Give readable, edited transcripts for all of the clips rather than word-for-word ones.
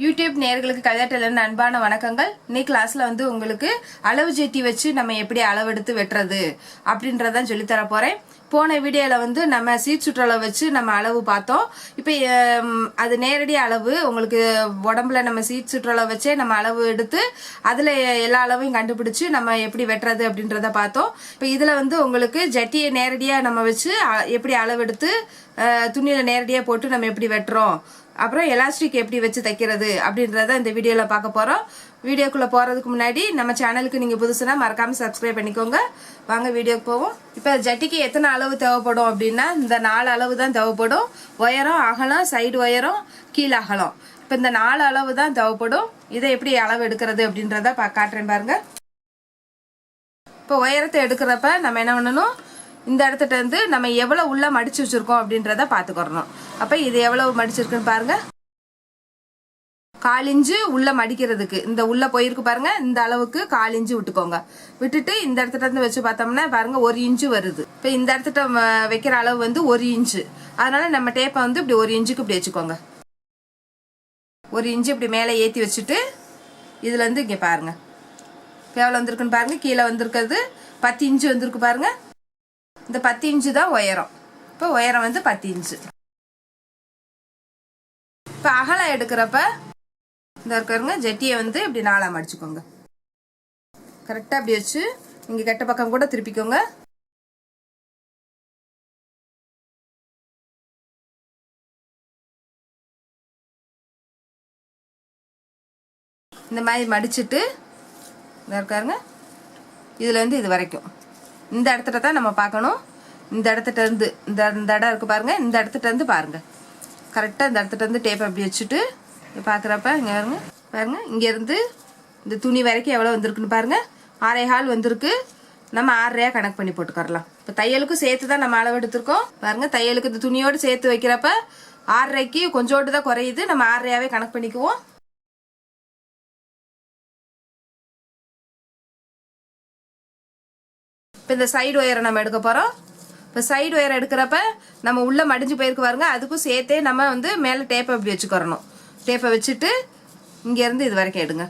YouTube நேயர்களுக்கு Kavitha Taylor அன்பான வணக்கங்கள். இன்னைக்கு கிளாஸ்ல உங்களுக்கு அளவு ஜெட்டி வச்சு நம்ம எப்படி அளவெடுத்து வெட்டுறது அப்படின்றதான் சொல்லி தர போறேன். போன வீடியோல நம்ம சீட் சுற்றளவு வச்சு நம்ம அளவு பார்த்தோம். இப்போ அது நேரடி அளவு உங்களுக்கு உடம்புல நம்ம சீட் சுற்றளவு வச்சே நம்ம அளவு எடுத்து அதுல எல்லா அளவையும் கண்டுபிடிச்சு நம்ம எப்படி வெட்டுறது அப்படின்றத பார்த்தோம். இப்போ இதுல உங்களுக்கு ஜட்டியை நேரடியா நம்ம வச்சு எப்படி அளவெடுத்து துணியில நேரடியா போட்டு நம்ம எப்படி வெட்டுறோம், அப்புறம் எலாஸ்டிக் எப்படி வச்சு தைக்கிறது அப்படின்றத இந்த வீடியோல பார்க்க போறோம். வீடியோக்குள்ள போறதுக்கு முன்னாடி நம்ம சேனலுக்கு நீங்க புதுசுனா மறக்காம சப்ஸ்கிரைப் பண்ணிக்கோங்க. வாங்க வீடியோக்கு போவோம். இப்போ ஜட்டிக்கு எத்தனை அளவு தேவைப்படும் அப்படின்னா இந்த 4 அளவு தான் தேவைப்படும். உயரம், அகலம், சைடு உயரம், கீழ் அகலம். இப்போ இந்த 4 அளவு தான் தேவைப்படும். இதை எப்படி அளவு எடுக்கிறது அப்படின்றத காட்டுறேன் பாருங்க. இப்போ உயரத்தை எடுக்கிறப்ப நம்ம என்ன பண்ணணும், இந்த இடத்துல நம்ம எவ்வளவு உள்ள மடிச்சு வச்சிருக்கோம் அப்படின்றத பாத்துக்கிறோம். அப்ப இது எவ்வளவு மடிச்சிருக்குன்னு பாருங்க. 1/4 இன்ச்சு உள்ள மடிக்கிறதுக்கு இந்த உள்ள போயிருக்கு பாருங்க. இந்த அளவுக்கு 1/4 இன்ச்சு விட்டுக்கோங்க. விட்டுட்டு இந்த இடத்துல வச்சு பார்த்தோம்னா பாருங்க 1 இன்ச்சு வருது. இப்ப இந்த இடத்துல வைக்கிற அளவு 1 இன்ச்சு. அதனால நம்ம டேப்பை இப்படி 1 இன்ச்சுக்கு இப்படி வச்சுக்கோங்க. 1 இன்ச்சு இப்படி மேலே ஏத்தி வச்சுட்டு இதுல இங்க பாருங்க எவ்வளவு வந்திருக்குன்னு பாருங்க. கீழே வந்திருக்கிறது 10 இன்ச்சு வந்திருக்கு பாருங்க. இந்த 10 இன்ச்சு தான் உயரம். இப்போ உயரம் 10 இன்ச்சு. இப்போ அகலம் எடுக்கிறப்ப இந்த இருக்கிறவங்க ஜட்டியை இப்படி 4ஆ மடிச்சுக்கோங்க. கரெக்டாக அப்படி வச்சு இங்கே கெட்ட பக்கம் கூட திருப்பிக்கோங்க. இந்த மாதிரி மடிச்சுட்டு இந்த இருக்காருங்க இதுல இது வரைக்கும் இந்த இடத்துல தான் நம்ம பார்க்கணும். இந்த இடத்துல இருந்து இந்த இடம் இருக்கு பாருங்க. இந்த இடத்துல இருந்து பாருங்க கரெக்டா இந்த இடத்துல இருந்து டேப் அப்படி வச்சுட்டு பாக்குறப்ப இங்க பாருங்க இங்க இருந்து இந்த துணி வரைக்கும் எவ்வளவு வந்திருக்குன்னு பாருங்க. 6.25 வந்திருக்கு. நம்ம 6.5 கணக்கு பண்ணி போட்டுக்கறலாம். இப்ப தையலுக்கும் சேர்த்து தான் நம்ம அளவு எடுத்திருக்கோம் பாருங்க. தையலுக்கு இந்த துணியோடு சேர்த்து வைக்கிறப்ப 6.5க்கு கொஞ்சோண்டு தான் குறையுது. நம்ம 6.5 கணக்கு பண்ணிக்குவோம். இப்போ இந்த சைடு ஒயரை நம்ம எடுக்க போறோம். இப்போ சைடு ஒயரை எடுக்கிறப்ப நம்ம உள்ள மடிஞ்சு போயிருக்கு பாருங்க. அதுக்கும் சேர்த்தே நம்ம மேலே டேப்பை இப்படி வச்சுக்கிறணும். டேப்பை வச்சுட்டு இங்க இருந்து இது வரைக்கும் எடுங்க.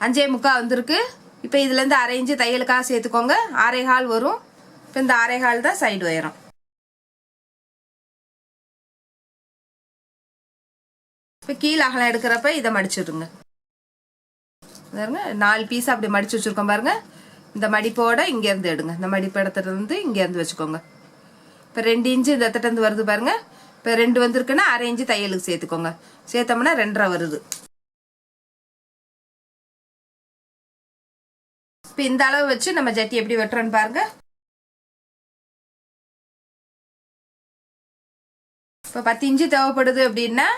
5.25 வந்திருக்கு. இப்போ இதுல இருந்து 1/2 இன்ச்சு தையலுக்காக சேர்த்துக்கோங்க. 6.25 வரும். இப்போ இந்த 6.25 தான் சைடு ஒயரம். இப்போ கீழ் அகலம் எடுக்கிறப்ப இதை மடிச்சிடுங்க. 4 பீஸ் அப்படி மடிச்சு வச்சிருக்கோம் பாருங்க. இந்த மடிப்போட இங்க இருந்து எடுங்க. இந்த மடிப்பு இடத்துல இருந்து இங்க இருந்து வச்சுக்கோங்க. இப்ப 2 இன்ச்சு இந்த இடத்துல இருந்து வருது பாருங்க. இப்ப 2 வந்திருக்குன்னா 1/2 இன்ச்சு தையலுக்கு சேர்த்துக்கோங்க. சேர்த்தோம்னா 2.5 வருது. இப்ப இந்த அளவு வச்சு நம்ம ஜட்டி எப்படி வெட்டுறோன்னு பாருங்க. இப்ப 10 இன்ச்சு தேவைப்படுது அப்படின்னா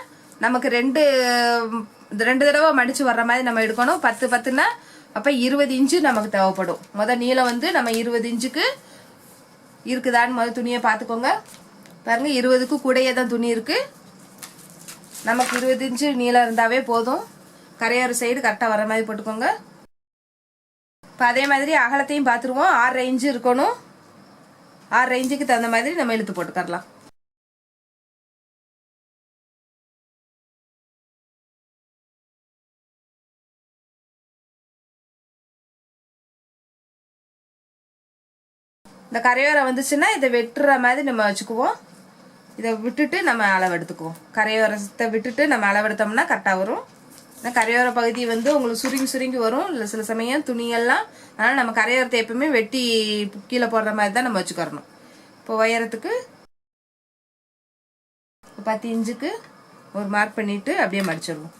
நமக்கு 2 தடவை மடிச்சு வர்ற மாதிரி நம்ம எடுக்கணும். 10 10ன்னா அப்ப 20 இன்ச்சு நமக்கு தேவைப்படும். நீளம் நம்ம 20 இன்ச்சுக்கு இருக்குதான்னு துணியை பார்த்துக்கோங்க. பாருங்க 20க்கு கூடயே தான் துணி இருக்கு. நமக்கு 20 இன்ச்சு நீளம் இருந்தாவே போதும். கரையோர சைடு கரெக்டா வர மாதிரி போட்டுக்கோங்க. இப்போ அதே மாதிரி அகலத்தையும் பார்த்துருவோம். 6.5 இன்ச்சு இருக்கணும். 6.5 இன்ச்சுக்கு தகுந்த மாதிரி நம்ம இழுத்து போட்டுக்கரலாம். இந்த கரையோரம் வந்துச்சுன்னா இதை வெட்டுற மாதிரி நம்ம வச்சுக்குவோம். இதை விட்டுட்டு நம்ம அளவு எடுத்துக்குவோம். கரையோரத்தை விட்டுட்டு நம்ம அளவெடுத்தோம்னா கரெக்டாக வரும். இந்த கரையோர பகுதி உங்களுக்கு சுருங்கி சுருங்கி வரும். இல்லை சில சமயம் துணியெல்லாம். அதனால் நம்ம கரையோரத்தை எப்பவுமே வெட்டி கீழே போடுற மாதிரி தான் நம்ம வச்சுக்கிறணும். இப்போ உயரத்துக்கு 10 இன்ச்சுக்கு ஒரு மார்க் பண்ணிட்டு அப்படியே மடிச்சிடுவோம்.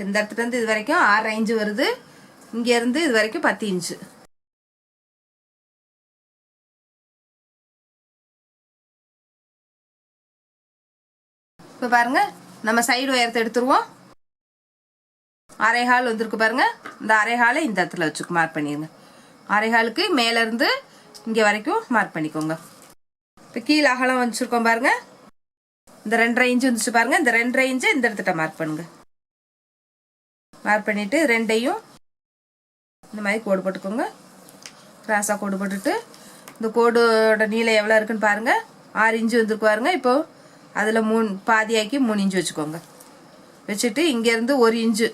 இந்த இடத்துல இருந்து இது வரைக்கும் 6.5 இன்ச்சு வருது. இங்க இருந்து இது வரைக்கும் 10 இன்ச்சு. இப்ப பாருங்க நம்ம சைடு உயரத்தை எடுத்துருவோம். 6.25 வந்திருக்கு பாருங்க. இந்த 6.25 இந்த இடத்துல வச்சு மார்க் பண்ணிருங்க. 6.25க்கு மேல இருந்து இங்க வரைக்கும் மார்க் பண்ணிக்கோங்க. இப்ப கீழே அகலம் வச்சிருக்கோம் பாருங்க. இந்த 2.5 இன்ச்சு வந்துச்சு பாருங்க. இந்த 2.5 இன்ச்சு இந்த இடத்துல மார்க் பண்ணுங்க. மார்க் பண்ணிவிட்டு ரெண்டையும் இந்த மாதிரி கோடு போட்டுக்கோங்க. கிராஸாக கோடு போட்டுட்டு இந்த கோடோட நீளம் எவ்வளோ இருக்குன்னு பாருங்கள். 6 இன்ச்சு வந்துருக்கு பாருங்க. இப்போது அதில் பாதியாக்கி 3 இன்ச்சு வச்சுக்கோங்க. வச்சுட்டு இங்கேருந்து 1 இன்ச்சு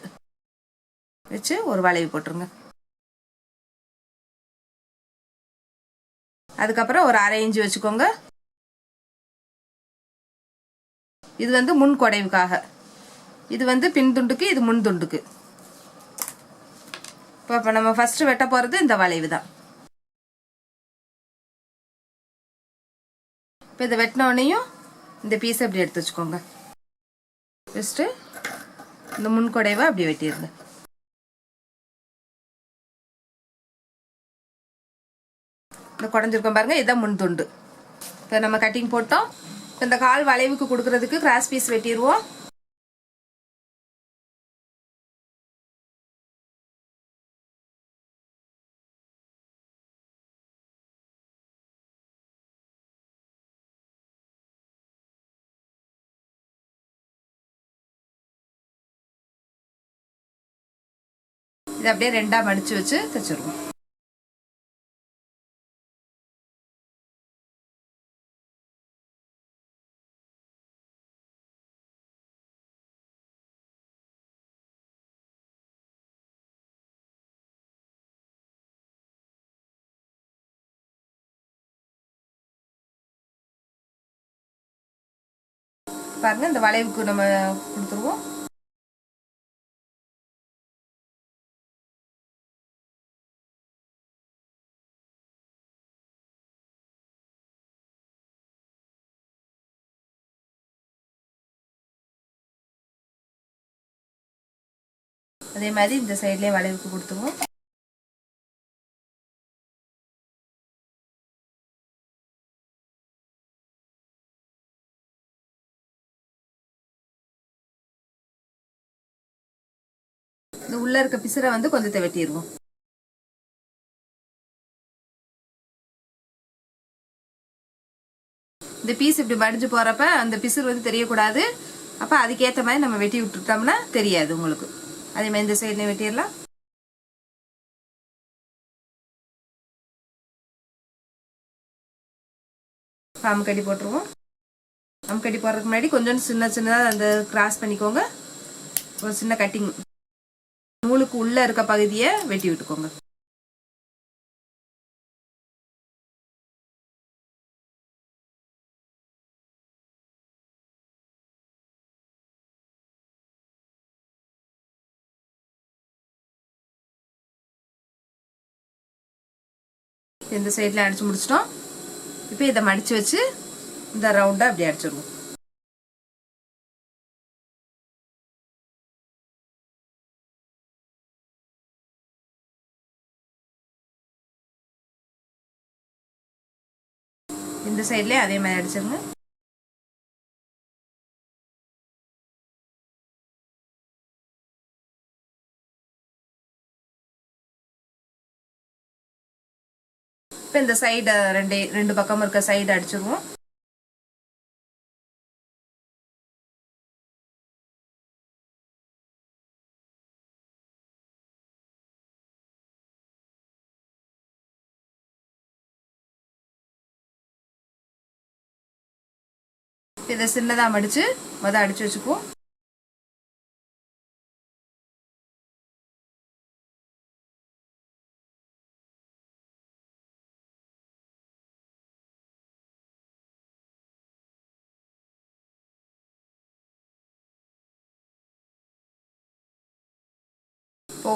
வச்சு ஒரு வளைவு போட்டுருங்க. அதுக்கப்புறம் ஒரு 1/2 இன்ச்சு வச்சுக்கோங்க. இது வந்து முன் குடைவுக்காக, இது வந்து பின் துண்டுக்கு, இது முன் துண்டுக்கு. இப்போ நம்ம ஃபஸ்ட்டு வெட்ட போகிறது இந்த வளைவு தான். இப்போ இதை வெட்டினோடனையும் இந்த பீஸை அப்படி எடுத்து வச்சுக்கோங்க. ஃபஸ்ட்டு இந்த முன் குடைவை அப்படி வெட்டிடுங்க. இந்த குடஞ்சிருக்கோம் பாருங்கள், இதுதான் முன் துண்டு. இப்போ நம்ம கட்டிங் போட்டோம். இந்த கால் வளைவுக்கு கொடுக்கறதுக்கு கிராஸ் பீஸ் வெட்டிடுவோம். இதை அப்படியே 2ஆ மடிச்சு வச்சு தைச்சிருவோம். பாருங்க, இந்த வளைவுக்கு நம்ம கொடுத்துருவோம். அதே மாதிரி இந்த சைட்லேயே வளைவுக்கு கொடுத்துருவோம். இந்த உள்ள இருக்க பிசுரை வந்து கொஞ்சத்தை வெட்டிடுவோம். இந்த பீஸ் இப்படி மடிஞ்சு போறப்ப அந்த பிசுறு வந்து தெரியக்கூடாது. அப்ப அதுக்கேற்ற மாதிரி நம்ம வெட்டி விட்டுட்டோம்னா தெரியாது உங்களுக்கு. அதே மாதிரி இந்த சைட்ல வெட்டிடலாம். அமுக்கடி போட்டுருவோம். அமுக்கடி போடுறதுக்கு முன்னாடி கொஞ்சம் சின்னதாக அந்த கிராஸ் பண்ணிக்கோங்க. ஒரு சின்ன கட்டிங் நூலுக்கு உள்ள இருக்க பகுதியை வெட்டி விட்டுக்கோங்க. இந்த சைடில் அடிச்சு முடிச்சிட்டோம். இப்போ இதை மடிச்சு வச்சு இந்த ரவுண்டா அப்படி அடிச்சிடுவோம். இந்த சைட்லேயே அதே மாதிரி அடிச்சிருங்க. இப்போ இந்த சைடு ரெண்டு பக்கம் இருக்க சைடு அடிச்சிருவோம். இதை சின்னதாக மடிச்சு அடிச்சு வச்சுக்குவோம். இப்போ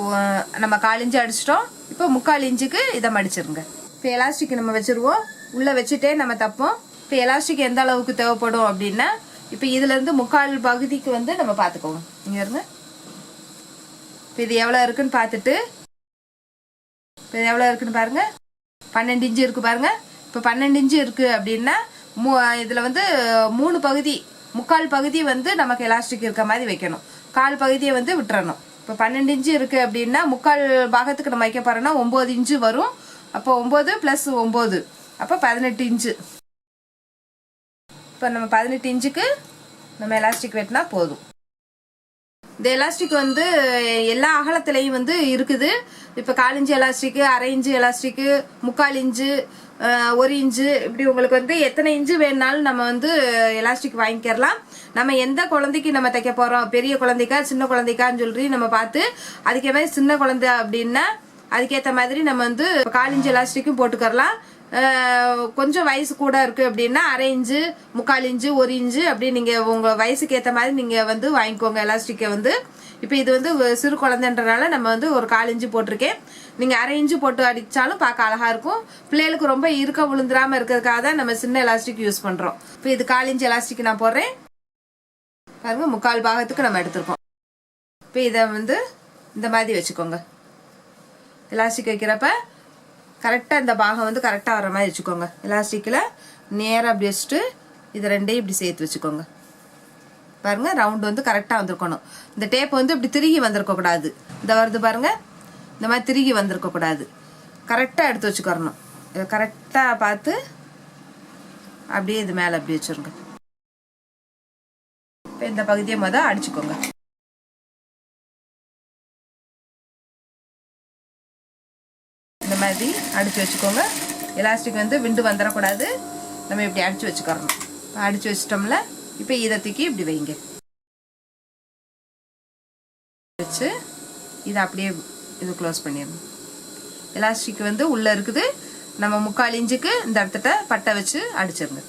நம்ம 1/4 இன்ச்சு அடிச்சிட்டோம். இப்போ 3/4 இன்ச்சுக்கு இதை மடிச்சிருங்க. இப்போ எலாஸ்டிக் நம்ம வச்சிருவோம். உள்ளே வச்சுட்டே நம்ம தப்போம். இப்போ எலாஸ்டிக் எந்த அளவுக்கு தேவைப்படும் அப்படின்னா, இப்போ இதுலேருந்து 3/4 பகுதிக்கு வந்து நம்ம பார்த்துக்கோங்க. இங்கே இருங்க. இப்போ இது எவ்வளோ இருக்குன்னு பார்த்துட்டு, இப்போ இது எவ்வளோ இருக்குன்னு பாருங்க. 12 இன்ச்சு இருக்கு பாருங்க. இப்போ 12 இன்ச்சு இருக்கு அப்படின்னா இதில் வந்து 3 பகுதி, 3/4 பகுதி வந்து நமக்கு எலாஸ்டிக் இருக்க மாதிரி வைக்கணும். 1/4 பகுதியை வந்து விட்டுறணும். இப்போ 12 இன்ச்சு இருக்கு அப்படின்னா 3/4 பாகத்துக்கு நம்ம வைக்க போறோம்னா 9 இன்ச்சு வரும். அப்போ 9 + 9 அப்போ 18 இன்ச்சு. இப்போ நம்ம 18 இன்ச்சுக்கு நம்ம எலாஸ்டிக் வெட்டினா போதும். இந்த எலாஸ்டிக் வந்து எல்லா அகலத்திலையும் வந்து இருக்குது. இப்போ 1/4 inch elastic, 1/2 inch elastic, 3/4 inch, 1 inch, இப்படி உங்களுக்கு வந்து எத்தனை இன்ச்சு வேணுனாலும் நம்ம வந்து எலாஸ்டிக் வாங்கிக்கிறலாம். நம்ம எந்த குழந்தைக்கு நம்ம தைக்க போகிறோம், பெரிய குழந்தைக்கா சின்ன குழந்தைக்கான்னு சொல்லி நம்ம பார்த்து அதுக்கே மாதிரி சின்ன குழந்தை அப்படின்னா அதுக்கேற்ற மாதிரி நம்ம வந்து 1/4 இன்ச்சு எலாஸ்டிக்கும் போட்டுக்கரலாம். கொஞ்சம் வயசு கூட இருக்குது அப்படின்னா 1/2 இன்ச்சு, 3/4 இன்ச்சு, 1 இன்ச்சு அப்படி நீங்கள் உங்கள் வயசுக்கு ஏற்ற மாதிரி நீங்கள் வந்து வாங்கிக்கோங்க எலாஸ்டிக்கை வந்து. இப்போ இது வந்து சிறு குழந்தைன்றனால நம்ம வந்து ஒரு 1/4 இன்ச்சு போட்டிருக்கேன். நீங்கள் 1/2 இன்ச்சு போட்டு அடித்தாலும் பார்க்க அழகாக இருக்கும். பிள்ளைகளுக்கு ரொம்ப இருக்க விழுந்துடாமல் இருக்கிறதுக்காக தான் நம்ம சின்ன எலாஸ்டிக் யூஸ் பண்ணுறோம். இப்போ இது 1/4 இன்ச்சு எலாஸ்டிக் நான் போடுறேன் பாருங்க. 3/4 பாகத்துக்கு நம்ம எடுத்துருக்கோம். இப்போ இதை வந்து இந்த மாதிரி வச்சுக்கோங்க. எலாஸ்டிக் வைக்கிறப்ப கரெக்டாக இந்த பாகம் வந்து கரெக்டாக வர மாதிரி வச்சுக்கோங்க. எலாஸ்டிக்கில் நேராக அப்படி வச்சுட்டு இதை ரெண்டையும் இப்படி சேர்த்து வச்சுக்கோங்க. பாருங்கள், ரவுண்டு வந்து கரெக்டாக வந்திருக்கணும். இந்த டேப் வந்து இப்படி திருகி வந்திருக்கக்கூடாது. இந்த வருது பாருங்கள், இந்த மாதிரி திருகி வந்திருக்கக்கூடாது. கரெக்டாக எடுத்து வச்சுக்கிறணும். இதை கரெக்டாக பார்த்து அப்படியே இது மேலே அப்படி வச்சுருங்க. இப்போ இந்த பகுதியை மொதல் அடிச்சுக்கோங்க. இந்த மாதிரி அடித்து வச்சுக்கோங்க. எலாஸ்டிக் வந்து விண்டு வந்துடக்கூடாது. நம்ம இப்படி அடித்து வச்சுக்கிறணும். அடித்து வச்சிட்டோம்ல, இப்போ இதை தூக்கி இப்படி வைங்க. வச்சு இதை அப்படியே இது க்ளோஸ் பண்ணிடணும். எலாஸ்டிக் வந்து உள்ளே இருக்குது. நம்ம 3/4 இன்ச்சுக்கு இந்த இடத்துல பட்டை வச்சு அடிச்சிருங்க.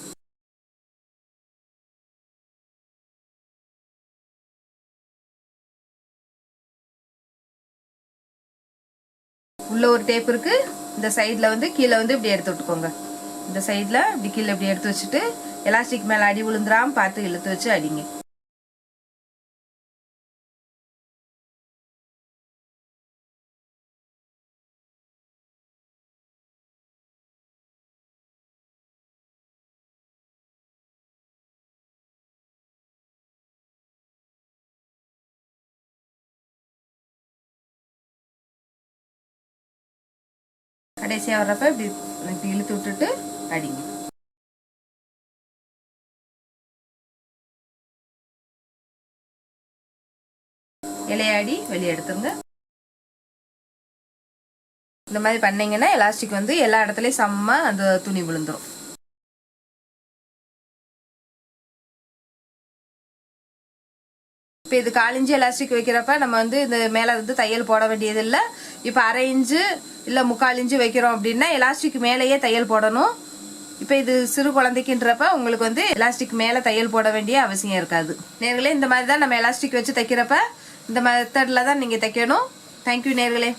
உள்ள ஒரு டேப் இருக்கு. இந்த சைடில் வந்து கீழே வந்து இப்படி எடுத்து விட்டுக்கோங்க. இந்த சைடில் இப்படி கீழே இப்படி எடுத்து வச்சுட்டு எலாஸ்டிக் மேலே அடி விழுந்துடாம பார்த்து இழுத்து வச்சு அடிங்க. கடைசியாக வர்றப்ப இப்படி இழுத்து விட்டுட்டு அடிங்க. இலையாடி வெளியே எடுத்துருங்க. இந்த மாதிரி பண்ணீங்கன்னா எலாஸ்டிக் வந்து எல்லா இடத்துலையும் சமமா அந்த துணி விழுந்துடும். இப்போ இது 1/4 இன்ச்சு எலாஸ்டிக் வைக்கிறப்ப நம்ம வந்து இந்த மேலே வந்து தையல் போட வேண்டியது இல்லை. இப்போ 1/2 இன்ச்சு இல்லை 3/4 இன்ச்சு வைக்கிறோம் அப்படின்னா எலாஸ்டிக் மேலேயே தையல் போடணும். இப்போ இது சிறு குழந்தைக்குன்றப்ப உங்களுக்கு வந்து எலாஸ்டிக் மேலே தையல் போட வேண்டிய அவசியம் இருக்காது. நேர்களே, இந்த மாதிரி தான் நம்ம எலாஸ்டிக் வச்சு தைக்கிறப்ப இந்த மெத்தடில் தான் நீங்கள் தைக்கணும். தேங்க்யூ நேர்களே.